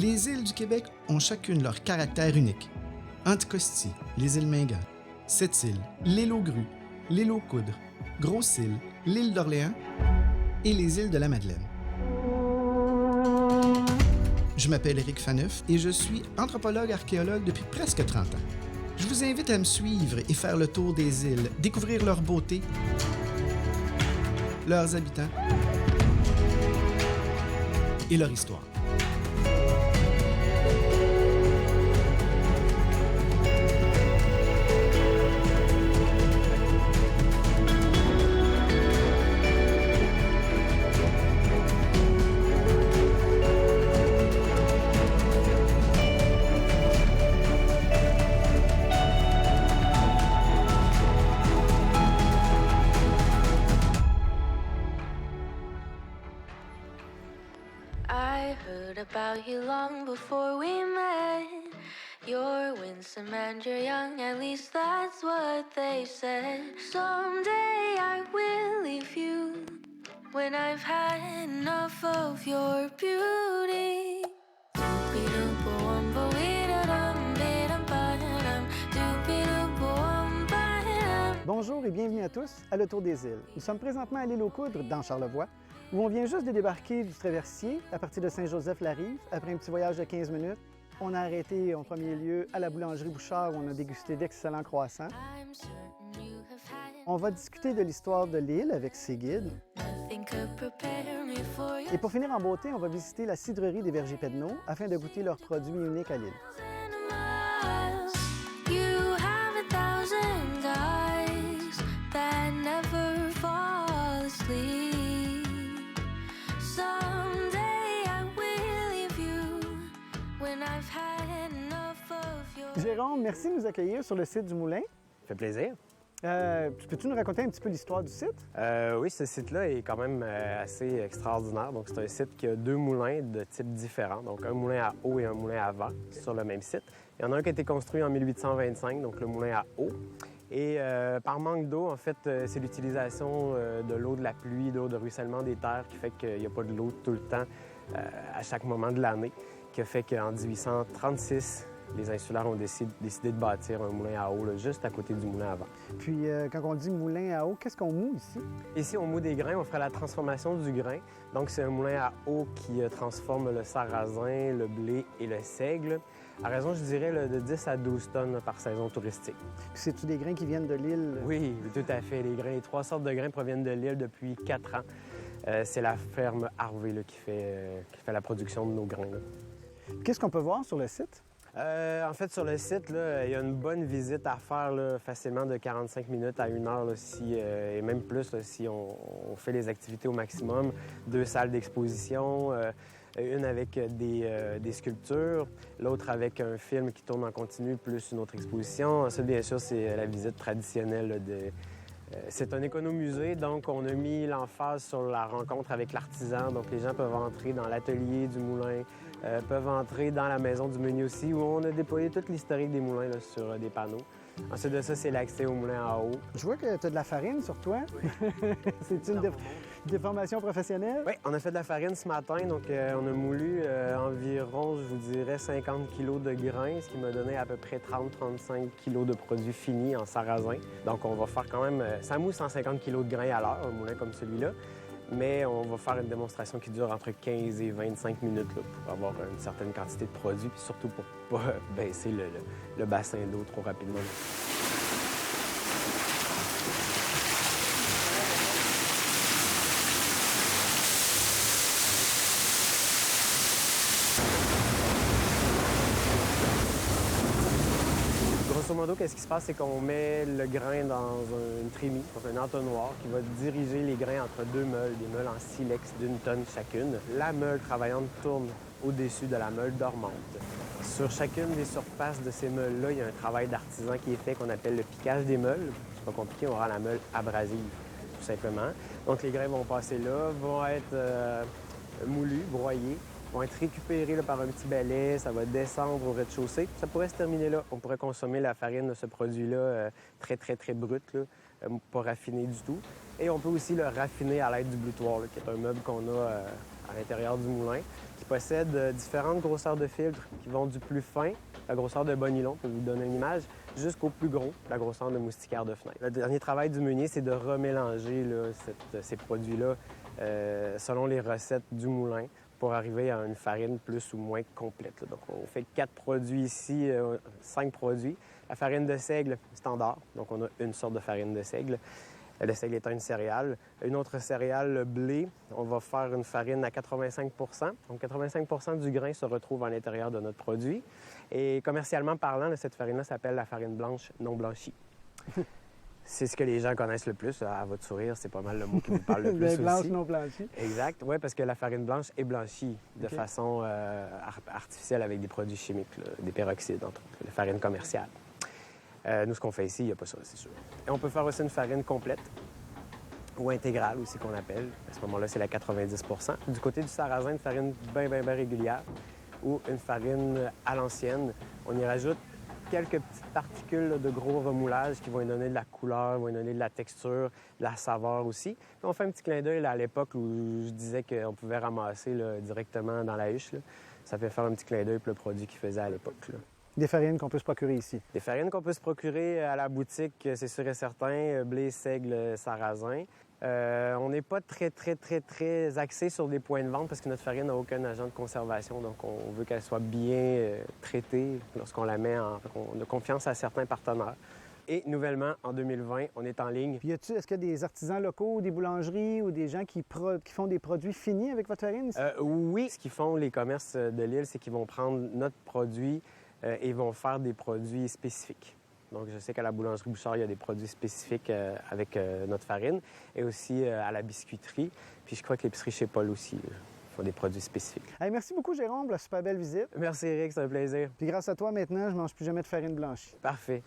Les îles du Québec ont chacune leur caractère unique. Anticosti, les îles Mingan, Sept-Îles, l'île aux Grues, l'île aux Coudres, Grosse-Île, l'île d'Orléans et les îles de la Madeleine. Je m'appelle Éric Faneuf et je suis anthropologue-archéologue depuis presque 30 ans. Je vous invite à me suivre et faire le tour des îles, découvrir leur beauté, leurs habitants et leur histoire. I heard about you long before we met. You're winsome and you're young, at least that's what they said. Someday I will leave you when I've had enough of your beauty. Bonjour et bienvenue à tous à Le Tour des îles. Nous sommes présentement à l'île aux Coudres, dans Charlevoix, où on vient juste de débarquer du traversier à partir de Saint-Joseph-la-Rive. Après un petit voyage de 15 minutes, on a arrêté en premier lieu à la boulangerie Bouchard où on a dégusté d'excellents croissants. On va discuter de l'histoire de l'île avec ses guides. Et pour finir en beauté, on va visiter la cidrerie des Vergers Pedneau afin de goûter leurs produits uniques à l'île. Jérôme, merci de nous accueillir sur le site du Moulin. Ça fait plaisir. Peux-tu nous raconter un petit peu l'histoire du site? Oui, ce site-là est quand même assez extraordinaire. Donc, c'est un site qui a deux moulins de types différents. Donc, un moulin à eau et un moulin à vent sur le même site. Il y en a un qui a été construit en 1825, donc le moulin à eau. Et par manque d'eau, en fait, c'est l'utilisation de l'eau de la pluie, de l'eau de ruissellement des terres qui fait qu'il n'y a pas de l'eau tout le temps à chaque moment de l'année, qui a fait qu'en 1836, les insulaires ont décidé de bâtir un moulin à eau là, juste à côté du moulin à vent. Puis, quand on dit moulin à eau, qu'est-ce qu'on moue ici? Ici, on moue des grains, on ferait la transformation du grain. Donc, c'est un moulin à eau qui transforme le sarrasin, le blé et le seigle, à raison, je dirais, là, de 10 à 12 tonnes là, par saison touristique. Puis, c'est-tu des grains qui viennent de l'île? Oui, tout à fait. Les trois sortes de grains proviennent de l'île depuis 4 ans. C'est la ferme Harvey là, qui fait la production de nos grains. Qu'est-ce qu'on peut voir sur le site? En fait, sur le site, là, il y a une bonne visite à faire là, facilement de 45 minutes à 1 heure, là, et même plus là, si on fait les activités au maximum. 2 salles d'exposition, une avec des sculptures, l'autre avec un film qui tourne en continu, plus une autre exposition. Ensuite, bien sûr, c'est la visite traditionnelle là, c'est un économusée, donc on a mis l'emphase sur la rencontre avec l'artisan. Donc les gens peuvent entrer dans l'atelier du moulin, peuvent entrer dans la maison du meunier aussi, où on a déployé toute l'historique des moulins là, sur des panneaux. Ensuite de ça, c'est l'accès au moulin à eau. Je vois que tu as de la farine sur toi. Oui. C'est une déformation professionnelle? Oui, on a fait de la farine ce matin, donc on a moulu environ, je vous dirais, 50 kg de grains, ce qui m'a donné à peu près 30-35 kg de produits finis en sarrasin. Donc on va faire quand même, ça moue 150 kg de grains à l'heure, un moulin comme celui-là, mais on va faire une démonstration qui dure entre 15 et 25 minutes là, pour avoir une certaine quantité de produits, puis surtout pour pas baisser le bassin d'eau trop rapidement. Grosso modo, qu'est-ce qui se passe, c'est qu'on met le grain dans une trémie, donc un entonnoir, qui va diriger les grains entre deux meules, des meules en silex d'1 tonne chacune. La meule travaillante tourne au-dessus de la meule dormante. Sur chacune des surfaces de ces meules-là, il y a un travail d'artisan qui est fait qu'on appelle le piquage des meules. C'est pas compliqué, on rend la meule abrasive, tout simplement. Donc les grains vont passer là, vont être moulus, broyés, vont être récupérés là, par un petit balai, ça va descendre au rez-de-chaussée. Ça pourrait se terminer là. On pourrait consommer la farine de ce produit-là très brut, là, pas raffiné du tout. Et on peut aussi le raffiner à l'aide du bloutoir, là, qui est un meuble qu'on a à l'intérieur du moulin qui possède différentes grosseurs de filtres qui vont du plus fin, la grosseur de bonilon, pour vous donner une image, jusqu'au plus gros, la grosseur de moustiquaire de fenêtre. Le dernier travail du meunier, c'est de remélanger là, ces produits-là selon les recettes du moulin pour arriver à une farine plus ou moins complète. Là. Donc, on fait 4 produits ici, 5 produits. La farine de seigle standard, donc on a une sorte de farine de seigle. Le seigle étant une céréale. Une autre céréale, le blé, on va faire une farine à 85 %. Donc, 85 du grain se retrouve à l'intérieur de notre produit. Et commercialement parlant, cette farine-là s'appelle la farine blanche non blanchie. C'est ce que les gens connaissent le plus. À votre sourire, c'est pas mal le mot qui vous parle le plus aussi. Blanche non blanchie. Exact. Oui, parce que la farine blanche est blanchie de façon artificielle avec des produits chimiques, là, des peroxydes, entre autres, la farine commerciale. Nous, ce qu'on fait ici, il n'y a pas ça, c'est sûr. Et on peut faire aussi une farine complète ou intégrale aussi qu'on appelle. À ce moment-là, c'est la 90 %. Du côté du sarrasin, une farine bien régulière ou une farine à l'ancienne. On y rajoute quelques petites particules là, de gros remoulage qui vont lui donner de la couleur, vont lui donner de la texture, de la saveur aussi. Puis on fait un petit clin d'œil à l'époque où je disais qu'on pouvait ramasser là, directement dans la huche. Là. Ça fait faire un petit clin d'œil pour le produit qu'il faisait à l'époque. Là. Des farines qu'on peut se procurer ici. Des farines qu'on peut se procurer à la boutique, c'est sûr et certain, blé, seigle, sarrasin. On n'est pas très axé sur des points de vente parce que notre farine n'a aucun agent de conservation. Donc, on veut qu'elle soit bien traitée lorsqu'on la met on a confiance à certains partenaires. Et nouvellement, en 2020, on est en ligne. Puis est-ce qu'il y a des artisans locaux, des boulangeries ou des gens qui font des produits finis avec votre farine ici? Oui. Ce qu'ils font, les commerces de l'île, c'est qu'ils vont prendre notre produit et vont faire des produits spécifiques. Donc, je sais qu'à la boulangerie Bouchard, il y a des produits spécifiques avec notre farine et aussi à la biscuiterie. Puis je crois que l'épicerie chez Paul aussi font des produits spécifiques. Hey, merci beaucoup, Jérôme, pour la super belle visite. Merci, Eric, c'est un plaisir. Puis grâce à toi, maintenant, je mange plus jamais de farine blanchie. Parfait.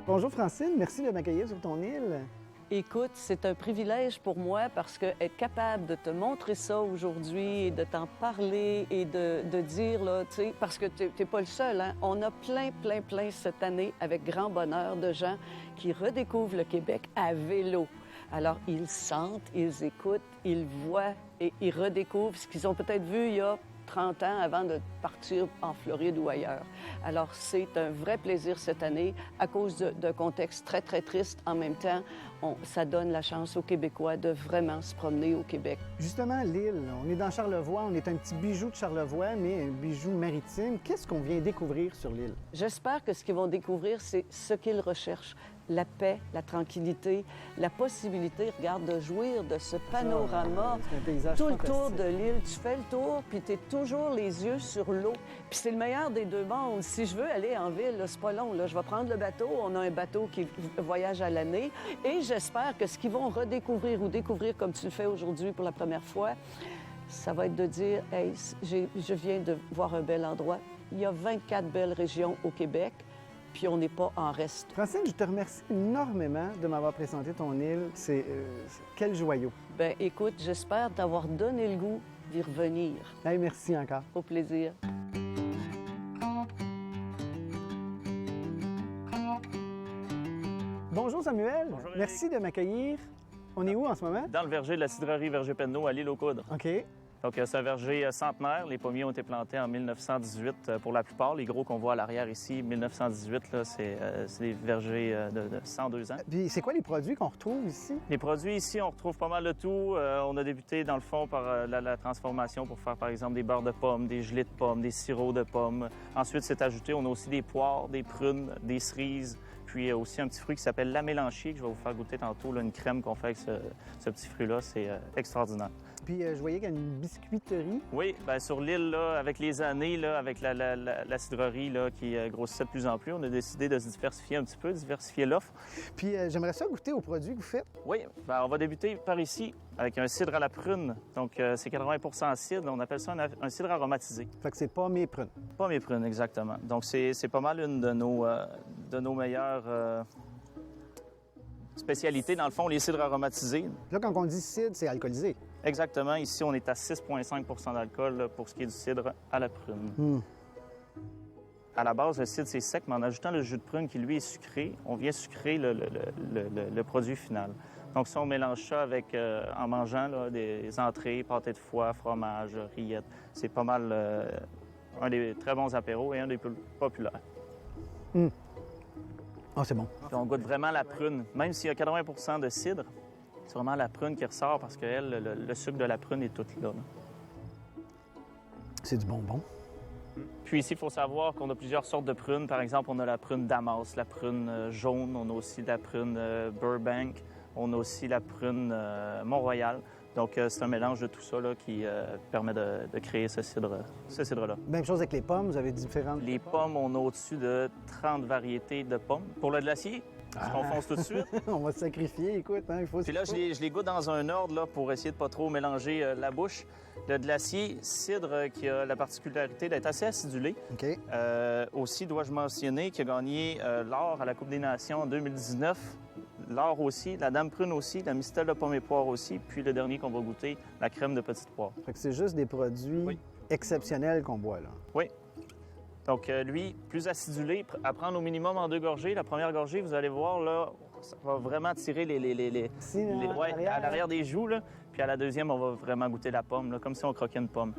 Bonjour, Francine. Merci de m'accueillir sur ton île. Écoute, c'est un privilège pour moi parce que être capable de te montrer ça aujourd'hui et de t'en parler et de dire, là, tu sais, parce que t'es pas le seul, hein? On a plein cette année, avec grand bonheur, de gens qui redécouvrent le Québec à vélo. Alors, ils sentent, ils écoutent, ils voient et ils redécouvrent ce qu'ils ont peut-être vu il y a 30 ans avant de partir en Floride ou ailleurs. Alors, c'est un vrai plaisir cette année à cause d'un contexte très triste. En même temps, ça donne la chance aux Québécois de vraiment se promener au Québec. Justement, l'île, on est dans Charlevoix, on est un petit bijou de Charlevoix, mais un bijou maritime. Qu'est-ce qu'on vient découvrir sur l'île? J'espère que ce qu'ils vont découvrir, c'est ce qu'ils recherchent. La paix, la tranquillité, la possibilité, regarde, de jouir de ce panorama. C'est un paysage tout le fantastique. tour de l'île. Tu fais le tour, puis tu es toujours les yeux sur l'eau. Puis c'est le meilleur des deux mondes. Si je veux aller en ville, là, c'est pas long. Là. Je vais prendre le bateau. On a un bateau qui voyage à l'année. Et j'espère que ce qu'ils vont redécouvrir ou découvrir comme tu le fais aujourd'hui pour la première fois, ça va être de dire, « Hey, je viens de voir un bel endroit. Il y a 24 belles régions au Québec. » Puis on n'est pas en reste. Francine, je te remercie énormément de m'avoir présenté ton île. C'est quel joyau. Bien, écoute, j'espère t'avoir donné le goût d'y revenir. Hey, merci encore. Au plaisir. Bonjour Samuel. Bonjour, Eric. Merci de m'accueillir. On est où en ce moment? Dans le verger de la cidrerie Verger-Penneau à l'île aux Coudres. OK. Donc, c'est un verger centenaire. Les pommiers ont été plantés en 1918 pour la plupart. Les gros qu'on voit à l'arrière ici, 1918, là, c'est des vergers de 102 ans. Puis c'est quoi les produits qu'on retrouve ici? Les produits ici, on retrouve pas mal de tout. On a débuté, dans le fond, par la transformation pour faire, par exemple, des beurres de pommes, des gelées de pommes, des sirops de pommes. Ensuite, c'est ajouté, on a aussi des poires, des prunes, des cerises, puis aussi un petit fruit qui s'appelle la mélanchie, que je vais vous faire goûter tantôt, là, une crème qu'on fait avec ce petit fruit-là. C'est extraordinaire. Puis je voyais qu'il y a une biscuiterie. Oui, bien, sur l'île, là, avec les années, là, avec la cidrerie là, qui grossissait de plus en plus, on a décidé de se diversifier un petit peu, diversifier l'offre. Puis j'aimerais ça goûter aux produits que vous faites. Oui, bien, on va débuter par ici avec un cidre à la prune. Donc, c'est 80 cidre. On appelle ça un cidre aromatisé. Fait que c'est pas mes prunes. Pas mes prunes, exactement. Donc, c'est pas mal une de nos meilleures spécialités. Dans le fond, les cidres aromatisés. Là, quand on dit cidre, c'est alcoolisé. Exactement. Ici, on est à 6,5 d'alcool là, pour ce qui est du cidre à la prune. À la base, le cidre, c'est sec, mais en ajoutant le jus de prune qui, lui, est sucré, on vient sucrer le produit final. Donc, si on mélange ça avec, en mangeant là, des entrées, pâté de foie, fromage, rillettes, c'est pas mal un des très bons apéros et un des plus populaires. Ah, c'est bon. Puis on goûte vraiment la prune. Même s'il y a 80 de cidre, c'est vraiment la prune qui ressort parce que le sucre de la prune est tout là. C'est du bonbon. Puis ici, il faut savoir qu'on a plusieurs sortes de prunes. Par exemple, on a la prune Damas, la prune jaune, on a aussi la prune Burbank, on a aussi la prune Mont-Royal. Donc, c'est un mélange de tout ça là, qui permet de créer ce cidre-là. Même chose avec les pommes, vous avez différentes... Les pommes, on a au-dessus de 30 variétés de pommes. Pour le glacier, on fonce tout de suite. On va se sacrifier, écoute, hein, il faut... Puis là, je les goûte dans un ordre là, pour essayer de pas trop mélanger la bouche. Le glacier cidre qui a la particularité d'être assez acidulé. OK. Aussi, dois-je mentionner qu'il a gagné l'or à la Coupe des Nations en 2019. L'or aussi, la dame prune aussi, la mistelle de pommes et poires aussi, puis le dernier qu'on va goûter, la crème de petite poire. Fait que c'est juste des produits exceptionnels qu'on boit, là. Oui. Donc, lui, plus acidulé, à prendre au minimum en 2 gorgées. La première gorgée, vous allez voir, là, ça va vraiment tirer Ici, là, à l'arrière des joues, là. Puis à la deuxième, on va vraiment goûter la pomme, là, comme si on croquait une pomme.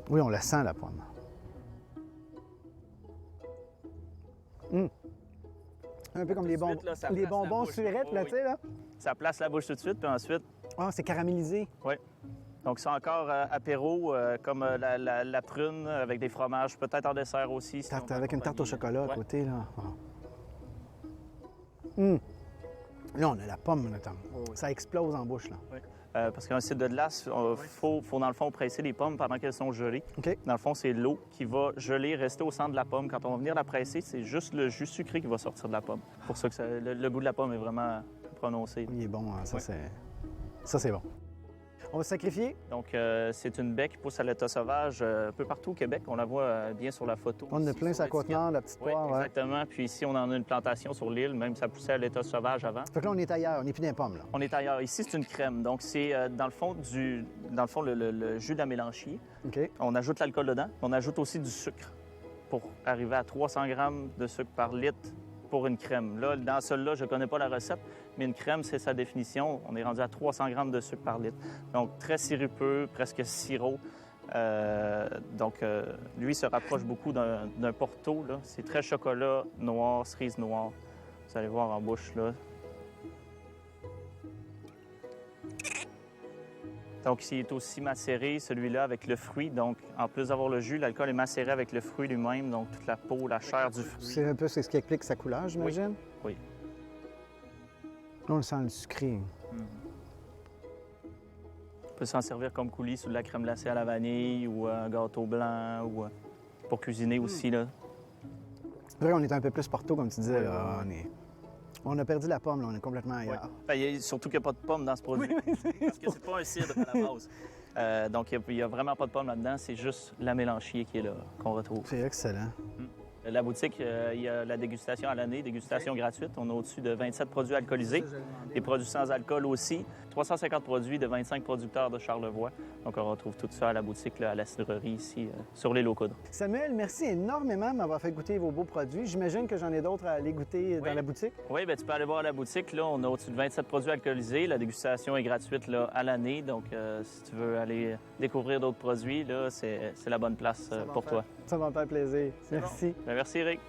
Oui, on la sent, la pomme. Un peu comme les, Tout de suite, là, ça les place la bonbons bouche. surettes, Oh, là, oui. tu sais, là. Ça place la bouche tout de suite, puis ensuite, Ah, c'est caramélisé. oui. Donc, c'est encore apéro, comme la prune, avec des fromages, peut-être en dessert aussi. si on veut Avec une tarte au accompagner. chocolat à Ouais. côté, là. Là, on a la pomme, là, ça explose en bouche, là. Parce qu'un cidre de glace, il faut, dans le fond, presser les pommes pendant qu'elles sont gelées. OK. Dans le fond, c'est l'eau qui va geler, rester au centre de la pomme. Quand on va venir la presser, c'est juste le jus sucré qui va sortir de la pomme. C'est pour ça que le goût de la pomme est vraiment prononcé. Il est bon, hein, ça, Ouais. Ça, c'est bon. On va se sacrifier. Donc, c'est une baie qui pousse à l'état sauvage un peu partout au Québec. On la voit bien sur la photo. On en a ici, plein sur sur la Côte-Nord, la petite Oui, poire. Ouais. exactement. Puis ici, on en a une plantation sur l'île. Même ça poussait à l'état sauvage avant. Fait que là, on est ailleurs, on n'est plus dans les pommes, là. On est ailleurs. Ici, c'est une crème. Donc, c'est dans le fond, le jus de la mélanchier. OK. On ajoute l'alcool dedans. On ajoute aussi du sucre pour arriver à 300 grammes de sucre par litre pour une crème. Là, dans celle-là, je ne connais pas la recette, mais une crème, c'est sa définition. On est rendu à 300 grammes de sucre par litre. Donc, très sirupeux, presque sirop. Lui se rapproche beaucoup d'un Porto, là. C'est très chocolat noir, cerise noire. Vous allez voir en bouche, là. Donc, il est aussi macéré, celui-là, avec le fruit. Donc, en plus d'avoir le jus, l'alcool est macéré avec le fruit lui-même, donc toute la peau, la chair du fruit. C'est un peu ce qui explique sa couleur, j'imagine? Oui. Là, on sent le sucré. On peut s'en servir comme coulis sous de la crème glacée à la vanille ou un gâteau blanc ou pour cuisiner aussi, là. Vrai, on est un peu plus Porto, comme tu disais. Là. On a perdu la pomme, là, on est complètement ailleurs. Surtout qu'il n'y a pas de pomme dans ce produit. Parce que c'est pas un cidre à la base. Donc, il n'y a vraiment pas de pomme là-dedans. C'est juste la mélanchier qui est là, qu'on retrouve. C'est excellent. La boutique, il y a la dégustation à l'année, dégustation gratuite. On a au-dessus de 27 produits alcoolisés, des produits sans alcool aussi, 350 produits de 25 producteurs de Charlevoix. Donc, on retrouve tout ça à la boutique, là, à la cidrerie ici, sur l'île aux Coudres. Samuel, merci énormément de m'avoir fait goûter vos beaux produits. J'imagine que j'en ai d'autres à aller goûter dans la boutique. Oui, bien, tu peux aller voir à la boutique. Là, on a au-dessus de 27 produits alcoolisés. La dégustation est gratuite là, à l'année. Donc, si tu veux aller découvrir d'autres produits, là, c'est la bonne place pour toi. Ça va me faire plaisir. Merci. Bon. Bien, merci, Eric.